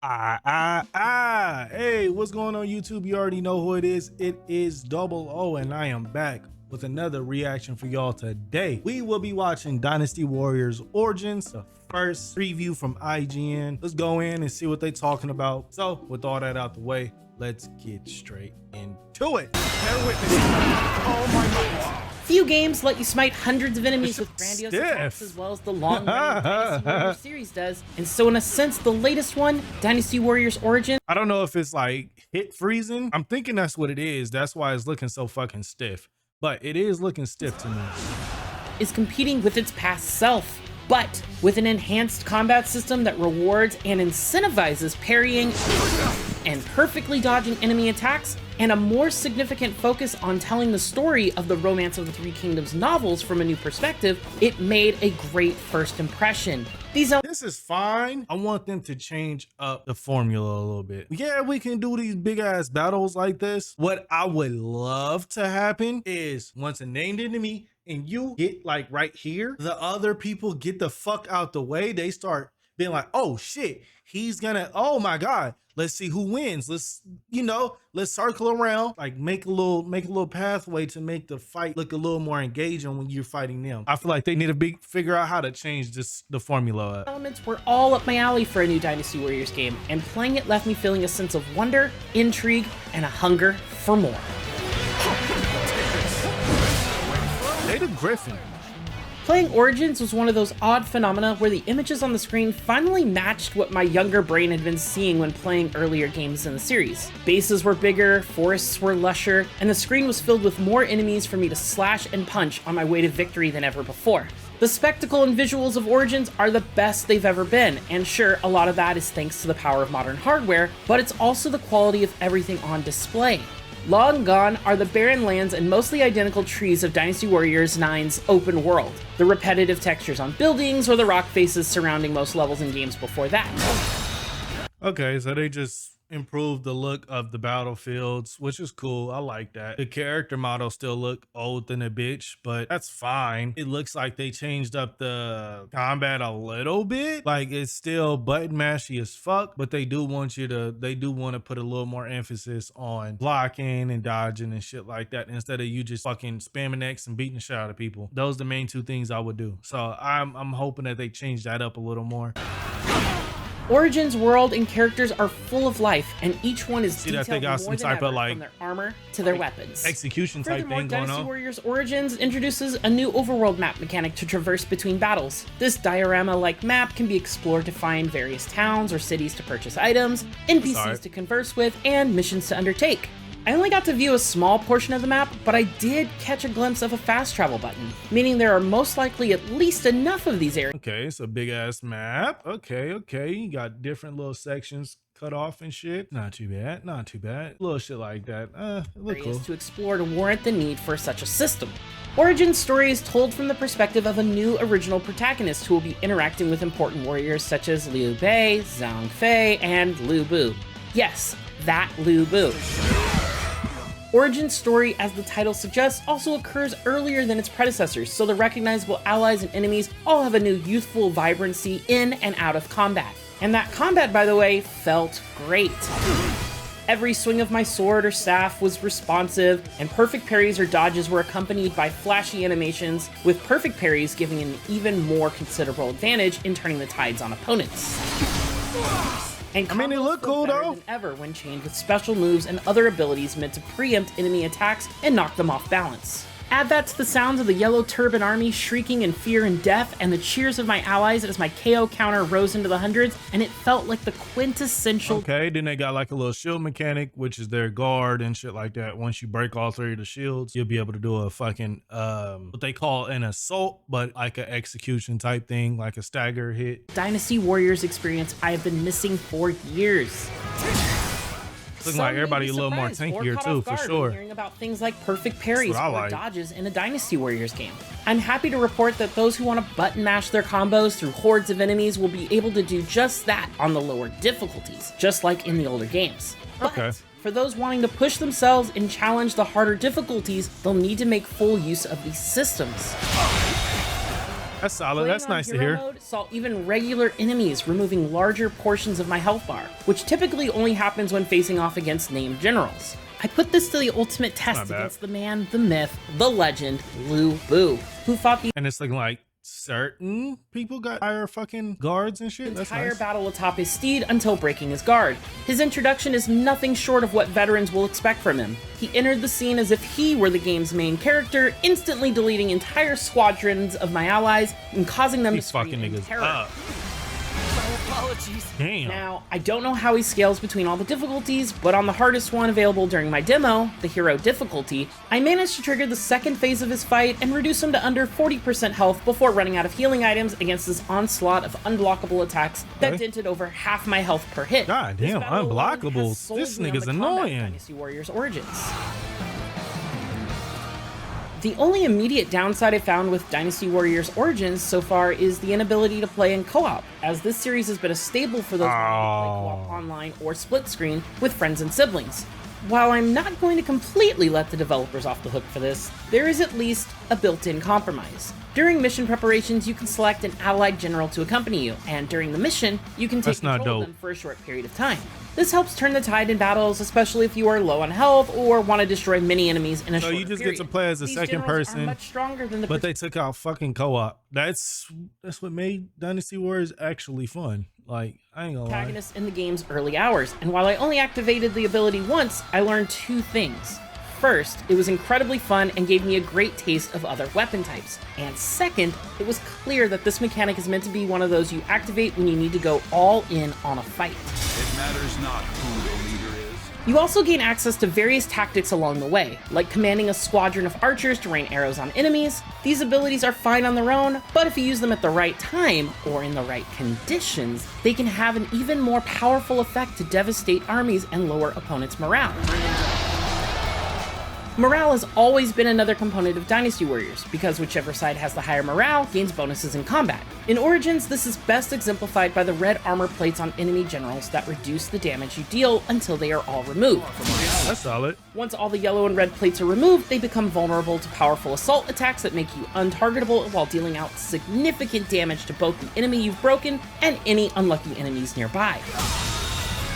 Hey, what's going on YouTube? You already know who it is. It is DubloH, and I am back with another reaction for y'all today. We will be watching Dynasty Warriors Origins, the first preview from IGN. Let's go in and see what they're talking about. So with all that out the way, let's get straight into it. Bear with me. Oh my God. Few games let you smite hundreds of enemies with grandiose attacks as well as the long-running Dynasty Warriors series does. And so in a sense, the latest one, Dynasty Warriors Origin. I don't know if it's like hit freezing. I'm thinking that's what it is. That's why it's looking so fucking stiff. But it is looking stiff to me. Is competing with its past self, but with an enhanced combat system that rewards and incentivizes parrying and perfectly dodging enemy attacks, and a more significant focus on telling the story of the Romance of the Three Kingdoms novels from a new perspective, it made a great first impression. This is fine. I want them to change up the formula a little bit. Yeah, we can do these big ass battles like this. What I would love to happen is once a named enemy and you get like right here, the other people get the fuck out the way. They start being like, oh shit, he's gonna, oh my God, let's see who wins. Let's circle around, like make a little pathway to make the fight look a little more engaging when you're fighting them. I feel like they need to figure out how to change the formula. Elements were all up my alley for a new Dynasty Warriors game, and playing it left me feeling a sense of wonder, intrigue, and a hunger for more. Native Griffin. Playing Origins was one of those odd phenomena where the images on the screen finally matched what my younger brain had been seeing when playing earlier games in the series. Bases were bigger, forests were lusher, and the screen was filled with more enemies for me to slash and punch on my way to victory than ever before. The spectacle and visuals of Origins are the best they've ever been, and sure, a lot of that is thanks to the power of modern hardware, but it's also the quality of everything on display. Long gone are the barren lands and mostly identical trees of Dynasty Warriors 9's open world, the repetitive textures on buildings, or the rock faces surrounding most levels in games before that. Okay, so they just improved the look of the battlefields, which is cool. I like that. The character models still look old than a bitch, but that's fine. It looks like they changed up the combat a little bit. Like it's still button mashy as fuck, but they do want to put a little more emphasis on blocking and dodging and shit like that instead of you just fucking spamming X and beating the shit out of people. Those are the main two things I would do. So I'm hoping that they change that up a little more. Origins world and characters are full of life, and each one is detailed they got some type of like from their armor to their weapons. Execution type thing going on. Dynasty Warriors Origins introduces a new overworld map mechanic to traverse between battles. This diorama-like map can be explored to find various towns or cities to purchase items, NPCs to converse with, and missions to undertake. I only got to view a small portion of the map, but I did catch a glimpse of a fast travel button, meaning there are most likely at least enough of these areas. Okay, it's a big ass map. Okay, you got different little sections cut off and shit. Not too bad, not too bad. Little shit like that. Look cool. To explore to warrant the need for such a system. Origin's story is told from the perspective of a new original protagonist who will be interacting with important warriors such as Liu Bei, Zhang Fei, and Lu Bu. Yes, that Lu Bu. Origin's story, as the title suggests, also occurs earlier than its predecessors, so the recognizable allies and enemies all have a new youthful vibrancy in and out of combat. And that combat, by the way, felt great. Every swing of my sword or staff was responsive, and perfect parries or dodges were accompanied by flashy animations, with perfect parries giving an even more considerable advantage in turning the tides on opponents. And I mean, they look cool though. Than ever when chained with special moves and other abilities meant to preempt enemy attacks and knock them off balance. Add that to the sounds of the Yellow Turban Army shrieking in fear and death, and the cheers of my allies as my KO counter rose into the hundreds, and it felt like the quintessential. Okay, then they got like a little shield mechanic, which is their guard and shit like that. Once you break all three of the shields, you'll be able to do a fucking what they call an assault, but like an execution type thing, like a stagger hit. Dynasty Warriors experience I have been missing for years. Looking like everybody a little more tankier too, for sure. Hearing about things like perfect parries or dodges in a Dynasty Warriors game. I'm happy to report that those who want to button mash their combos through hordes of enemies will be able to do just that on the lower difficulties, just like in the older games. Okay. But for those wanting to push themselves and challenge the harder difficulties, they'll need to make full use of these systems. That's solid. Playing That's on nice to hero hear. mode saw even regular enemies removing larger portions of my health bar, which typically only happens when facing off against named generals. I put this to the ultimate test Not bad. against the man, the myth, the legend, Lu Bu, who fought the And it's looking like certain people got higher fucking guards and shit. That's entire nice. battle atop his steed until breaking his guard. His introduction is nothing short of what veterans will expect from him. He entered the scene as if he were the game's main character, instantly deleting entire squadrons of my allies and causing them These to scream fucking in niggas terror. up. Apologies. Damn. Now, I don't know how he scales between all the difficulties, but on the hardest one available during my demo, the hero difficulty, I managed to trigger the second phase of his fight and reduce him to under 40% health before running out of healing items against this onslaught of unblockable attacks that Okay. dented over half my health per hit. God This damn, battle alone unblockable. has sold This me on nigga's the combat of annoying. Dynasty Warriors Origins. The only immediate downside I found with Dynasty Warriors Origins so far is the inability to play in co-op, as this series has been a staple for those wanting to play co-op online or split screen with friends and siblings. While I'm not going to completely let the developers off the hook for this, there is at least a built-in compromise. During mission preparations, you can select an allied general to accompany you, and during the mission, you can take That's not control of dope. them for a short period of time. This helps turn the tide in battles, especially if you are low on health or want to destroy many enemies in a So short you just period. get to play as a These second generals are person, much stronger than the but they took out fucking co-op. That's what made Dynasty Warriors actually fun. Like, I ain't gonna lie. protagonists in the game's early hours, and while I only activated the ability once, I learned two things. First, it was incredibly fun and gave me a great taste of other weapon types. And second, it was clear that this mechanic is meant to be one of those you activate when you need to go all in on a fight. It matters not who the leader is. You also gain access to various tactics along the way, like commanding a squadron of archers to rain arrows on enemies. These abilities are fine on their own, but if you use them at the right time, or in the right conditions, they can have an even more powerful effect to devastate armies and lower opponents' morale. Morale has always been another component of Dynasty Warriors, because whichever side has the higher morale gains bonuses in combat. In Origins, this is best exemplified by the red armor plates on enemy generals that reduce the damage you deal until they are all removed. That's solid. Once all the yellow and red plates are removed, they become vulnerable to powerful assault attacks that make you untargetable while dealing out significant damage to both the enemy you've broken and any unlucky enemies nearby.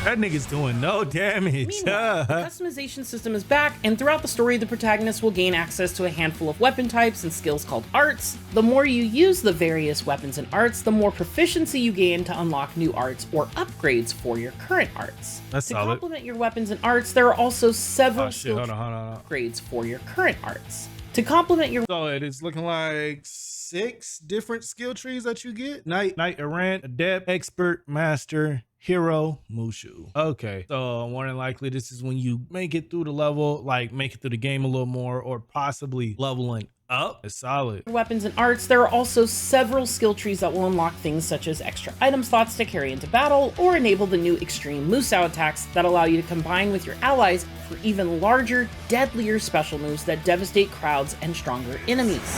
That nigga's doing no damage. Meanwhile, the customization system is back, and throughout the story, the protagonist will gain access to a handful of weapon types and skills called arts. The more you use the various weapons and arts, the more proficiency you gain to unlock new arts or upgrades for your current arts. That's to solid. complement your weapons and arts, there are also several Oh shit, skill hold on. upgrades for your current arts. To complement your So it is looking like 6 different skill trees that you get. Knight, Errant, Adept, Expert, Master, Hero, Mushu. Okay, so more than likely this is when you make it through the level, like make it through the game a little more, or possibly leveling up. It's solid. weapons and arts, there are also several skill trees that will unlock things such as extra item slots to carry into battle, or enable the new extreme Musou attacks that allow you to combine with your allies for even larger, deadlier special moves that devastate crowds and stronger enemies.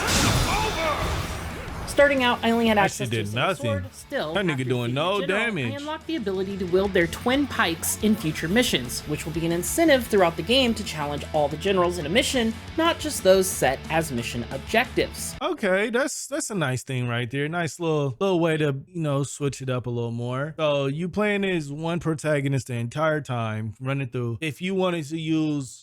Starting out, I only had That access shit to a did single nothing. sword. Still, That nigga after doing defeating no the general, damage. I unlocked the ability to wield their twin pikes in future missions, which will be an incentive throughout the game to challenge all the generals in a mission, not just those set as mission objectives. Okay, that's a nice thing right there. Nice little way to, switch it up a little more. So you playing as one protagonist the entire time, running through. If you wanted to use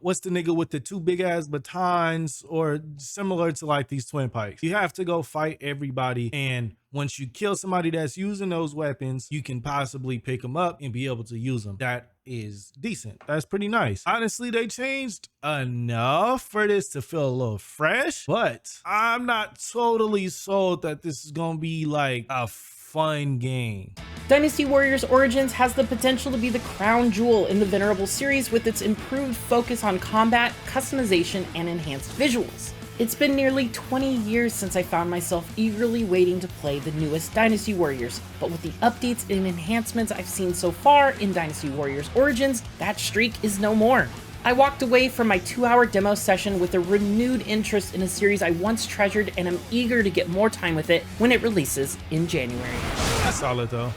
what's the nigga with the 2 big ass batons, or similar to like these twin pikes, you have to go fight everybody, and once you kill somebody that's using those weapons, you can possibly pick them up and be able to use them. That is decent. That's pretty nice. Honestly, they changed enough for this to feel a little fresh, but I'm not totally sold that this is gonna be like a fun game. Dynasty Warriors Origins has the potential to be the crown jewel in the Venerable series with its improved focus on combat, customization, and enhanced visuals. It's been nearly 20 years since I found myself eagerly waiting to play the newest Dynasty Warriors, but with the updates and enhancements I've seen so far in Dynasty Warriors Origins, that streak is no more. I walked away from my 2-hour demo session with a renewed interest in a series I once treasured, and I'm eager to get more time with it when it releases in January. That's solid though.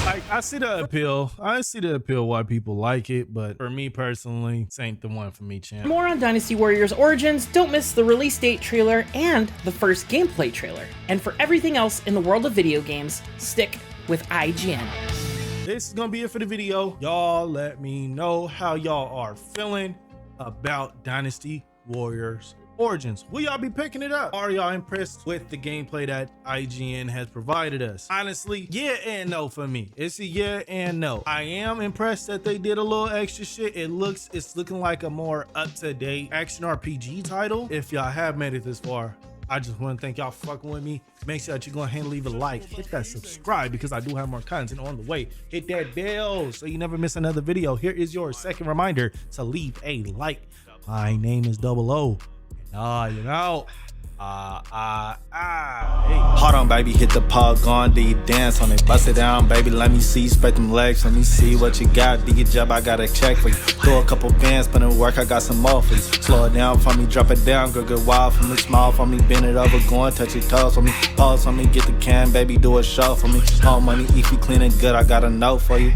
Like, I see the appeal. I see the appeal why people like it, but for me personally, this ain't the one for me, champ. For more on Dynasty Warriors Origins, don't miss the release date trailer and the first gameplay trailer. And for everything else in the world of video games, stick with IGN. This is gonna be it for the video. Y'all let me know how y'all are feeling about Dynasty Warriors Origins. Will y'all be picking it up? Are y'all impressed with the gameplay that IGN has provided us? Honestly, yeah and no for me. It's a yeah and no. I am impressed that they did a little extra shit. It's looking like a more up-to-date action RPG title. If y'all have made it this far, I just want to thank y'all for fucking with me. Make sure that you're going to leave a like, hit that subscribe because I do have more content on the way. Hit that bell so you never miss another video. Here is your second reminder to leave a like. My name is DubloH. You know, hey. Hold on, baby, hit the polygon, do you dance on it? Bust it down, baby, let me see, spread them legs, let me see what you got. Do your job, I got a check for you. Throw a couple bands, put in work, I got some more for you. Slow it down for me, drop it down, go get wild for me, smile for me, bend it over, go and touch your toes for me. Pause for me, get the can, baby, do a show for me. All money, if you clean and good, I got a note for you.